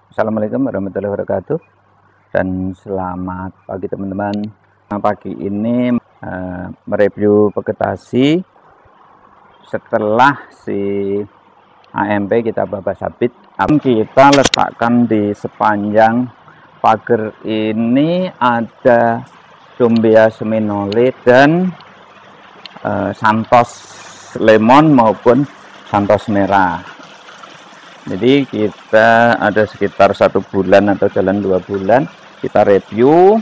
Assalamualaikum warahmatullahi wabarakatuh dan selamat pagi teman-teman. Pagi ini mereview vegetasi setelah si AMP kita babas habis. Kita letakkan di sepanjang pagar ini ada Dumbia seminole dan Santos lemon maupun Santos merah. Jadi kita ada sekitar 1 bulan atau jalan 2 bulan kita review.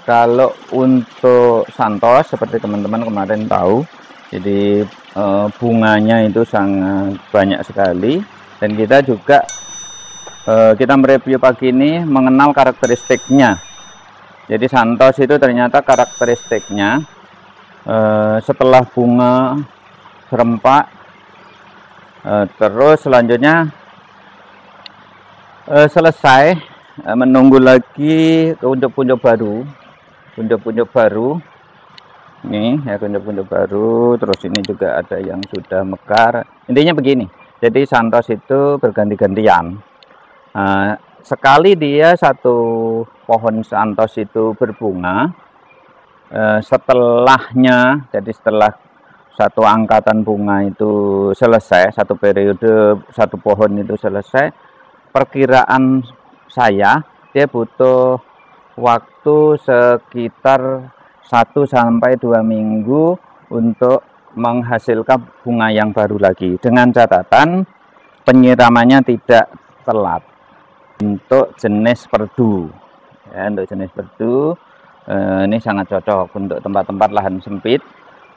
Kalau untuk Santos seperti teman-teman kemarin tahu, jadi bunganya itu sangat banyak sekali, dan kita juga kita mereview pagi ini mengenal karakteristiknya. Jadi Santos itu ternyata karakteristiknya setelah bunga serempak, terus selanjutnya selesai, menunggu lagi kuncup-kuncup baru, ini ya, kuncup-kuncup baru. Terus ini juga ada yang sudah mekar. Intinya begini, jadi Santos itu berganti-gantian. Sekali dia satu pohon Santos itu berbunga, setelahnya, jadi setelah satu angkatan bunga itu selesai, satu periode satu pohon itu selesai, perkiraan saya dia butuh waktu sekitar 1 sampai 2 minggu untuk menghasilkan bunga yang baru lagi, dengan catatan penyiramannya tidak telat. Untuk jenis perdu ya, untuk jenis perdu ini sangat cocok untuk tempat-tempat lahan sempit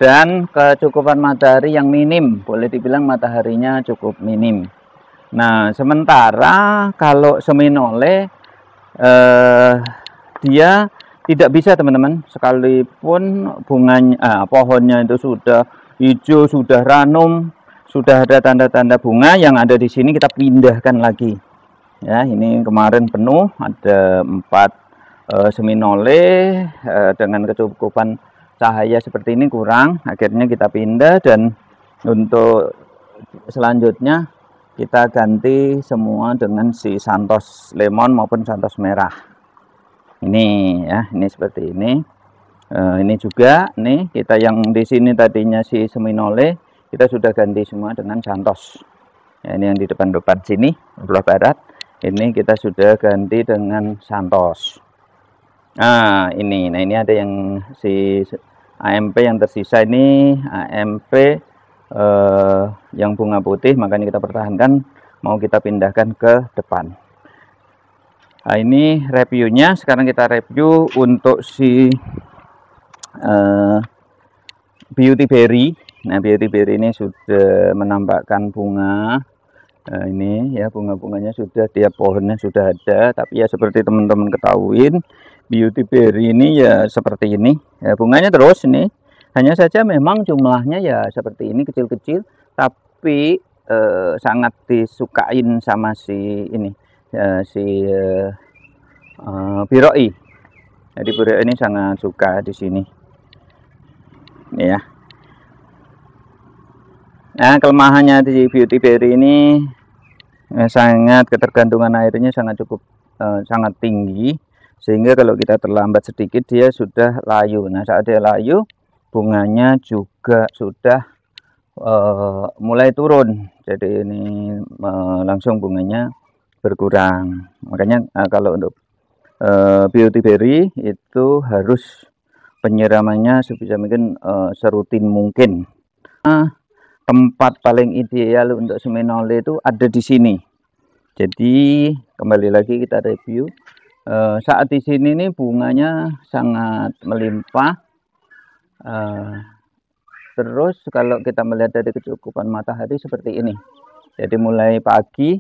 dan kecukupan matahari yang minim, boleh dibilang mataharinya cukup minim. Nah, sementara kalau seminole dia tidak bisa teman-teman, sekalipun bunganya pohonnya itu sudah hijau, sudah ranum, sudah ada tanda-tanda bunga, yang ada di sini kita pindahkan lagi. Ya, ini kemarin penuh, ada 4 seminole dengan kecukupan cahaya seperti ini kurang, akhirnya kita pindah, dan untuk selanjutnya kita ganti semua dengan si Santos lemon maupun Santos merah. Ini ya, ini seperti ini. Ini juga nih, kita yang di sini tadinya si seminole kita sudah ganti semua dengan Santos. Ya, ini yang di depan-depan sini sebelah barat, ini kita sudah ganti dengan Santos. Nah ini ada yang si AMP yang tersisa, ini AMP yang bunga putih, makanya kita pertahankan, mau kita pindahkan ke depan. Nah, ini reviewnya. Sekarang kita review untuk si beauty berry. Nah, beauty berry ini sudah menampakkan bunga. Nah, ini ya, bunga-bunganya sudah, tiap pohonnya sudah ada. Tapi ya seperti teman-teman ketahuin, beauty berry ini ya seperti ini ya, bunganya terus ini. Hanya saja memang jumlahnya ya seperti ini, kecil-kecil, tapi sangat disukain sama si ini ya, si biroi. Jadi biroi ini sangat suka di sini. Ini ya. Nah, kelemahannya di beauty berry ini sangat ketergantungan airnya sangat sangat tinggi, sehingga kalau kita terlambat sedikit dia sudah layu. Nah, saat dia layu, bunganya juga sudah mulai turun, jadi ini langsung bunganya berkurang. Makanya kalau untuk beauty berry itu harus penyiramannya sebisa mungkin serutin mungkin. Tempat paling ideal untuk seminole itu ada di sini. Jadi kembali lagi kita review. Saat di sini nih bunganya sangat melimpah. Terus kalau kita melihat dari kecukupan matahari seperti ini, jadi mulai pagi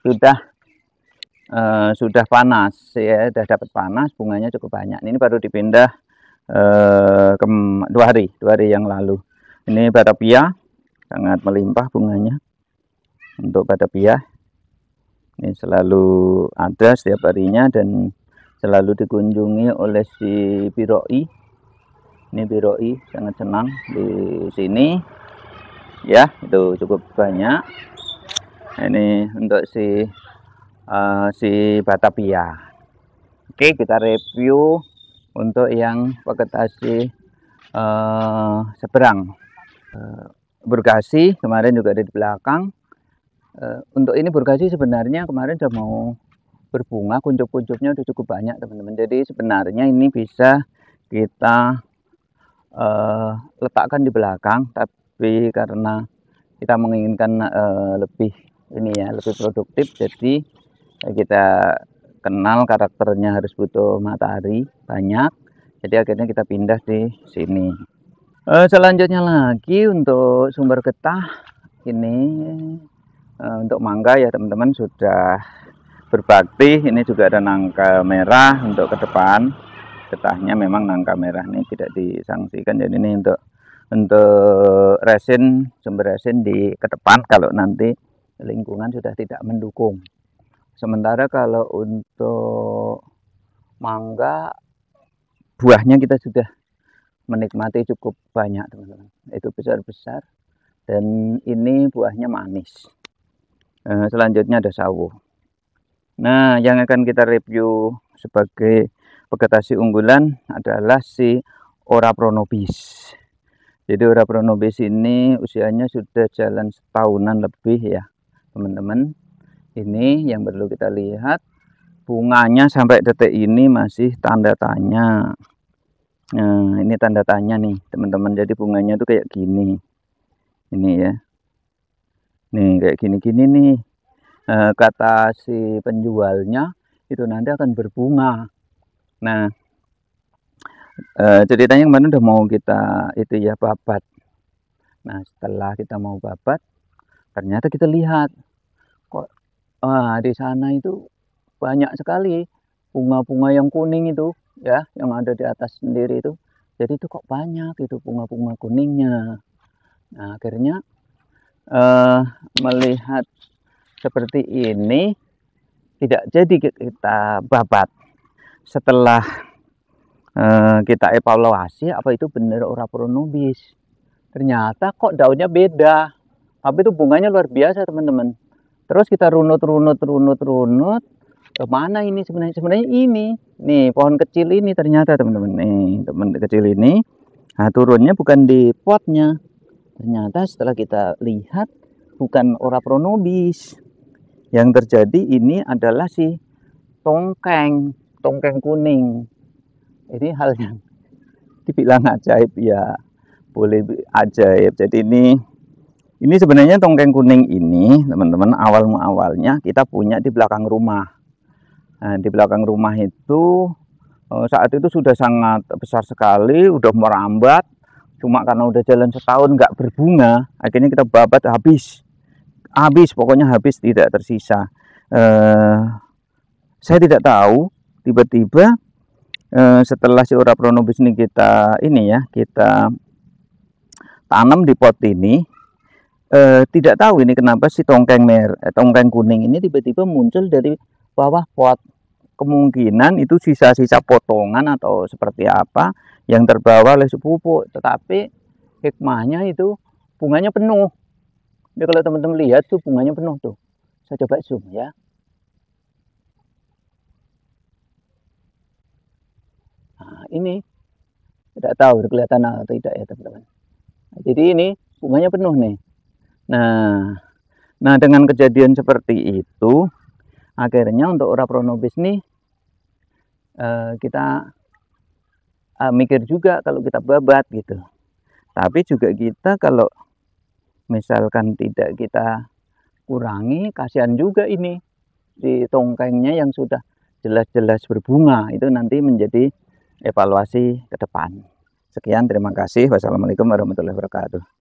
sudah panas ya, sudah dapat panas, bunganya cukup banyak. Ini baru dipindah 2 hari yang lalu. Ini batavia sangat melimpah bunganya. Untuk batavia ini selalu ada setiap harinya dan selalu dikunjungi oleh si biroi. Ini biroi sangat senang di sini ya, itu cukup banyak. Ini untuk si si Batavia. Oke, kita review untuk yang vegetasi seberang. Burgasi kemarin juga ada di belakang. Untuk ini burgasi sebenarnya kemarin sudah mau berbunga, kuncup-kuncupnya udah cukup banyak teman-teman. Jadi sebenarnya ini bisa kita letakkan di belakang, tapi karena kita menginginkan lebih produktif, jadi kita kenal karakternya harus butuh matahari banyak, jadi akhirnya kita pindah di sini. Selanjutnya lagi untuk sumber getah ini untuk mangga ya teman-teman sudah berbakti. Ini juga ada nangka merah untuk ke depan. Getahnya memang nangka merah ini tidak disangsikan, jadi ini untuk resin, sumber resin di ke depan kalau nanti lingkungan sudah tidak mendukung. Sementara kalau untuk mangga buahnya kita sudah menikmati cukup banyak teman-teman, itu besar-besar dan ini buahnya manis. Selanjutnya ada sawo. Nah, yang akan kita review sebagai vegetasi unggulan adalah si Ora pronobis. Jadi Ora pronobis ini usianya sudah jalan setahunan lebih ya teman-teman. Ini yang perlu kita lihat, bunganya sampai detik ini masih tanda tanya. Nah, ini tanda tanya nih teman-teman. Jadi bunganya tuh kayak gini. Ini ya. Nih kayak gini-gini nih. Kata si penjualnya itu nanti akan berbunga. Nah, ceritanya kemarin udah mau kita itu ya babat. Nah, setelah kita mau babat, ternyata kita lihat kok di sana itu banyak sekali bunga-bunga yang kuning itu ya, yang ada di atas sendiri itu. Jadi itu kok banyak itu bunga-bunga kuningnya. Nah, akhirnya melihat seperti ini tidak jadi kita babat. Setelah kita evaluasi apa itu benar Ora pronobis, ternyata kok daunnya beda, tapi itu bunganya luar biasa teman-teman. Terus kita runut, mana ini sebenarnya ini nih pohon kecil ini ternyata teman-teman, nih teman kecil ini. Nah, turunnya bukan di potnya, ternyata setelah kita lihat bukan Ora pronobis. Yang terjadi ini adalah si tongkeng kuning. Ini hal yang dibilang ajaib ya, boleh ajaib. Jadi ini sebenarnya tongkeng kuning ini teman-teman awalnya kita punya di belakang rumah. Nah, di belakang rumah itu saat itu sudah sangat besar sekali, udah merambat. Cuma karena udah jalan setahun nggak berbunga, akhirnya kita babat habis, pokoknya habis, tidak tersisa. Saya tidak tahu, tiba-tiba setelah si Ora pronobis ini kita tanam di pot ini, tidak tahu ini kenapa si tongkeng kuning ini tiba-tiba muncul dari bawah pot. Kemungkinan itu sisa-sisa potongan atau seperti apa yang terbawa oleh si pupuk, tetapi hikmahnya itu bunganya penuh. Jadi kalau teman-teman lihat tuh bunganya penuh tuh. Saya coba zoom ya. Nah, ini tidak tahu kelihatan atau tidak ya teman-teman. Jadi ini bunganya penuh nih. Nah dengan kejadian seperti itu, akhirnya untuk Ora pronobis nih kita mikir juga kalau kita babat gitu. Tapi juga kita kalau misalkan tidak kita kurangi, kasihan juga ini di tongkengnya yang sudah jelas-jelas berbunga. Itu nanti menjadi evaluasi ke depan. Sekian, terima kasih. Wassalamualaikum warahmatullahi wabarakatuh.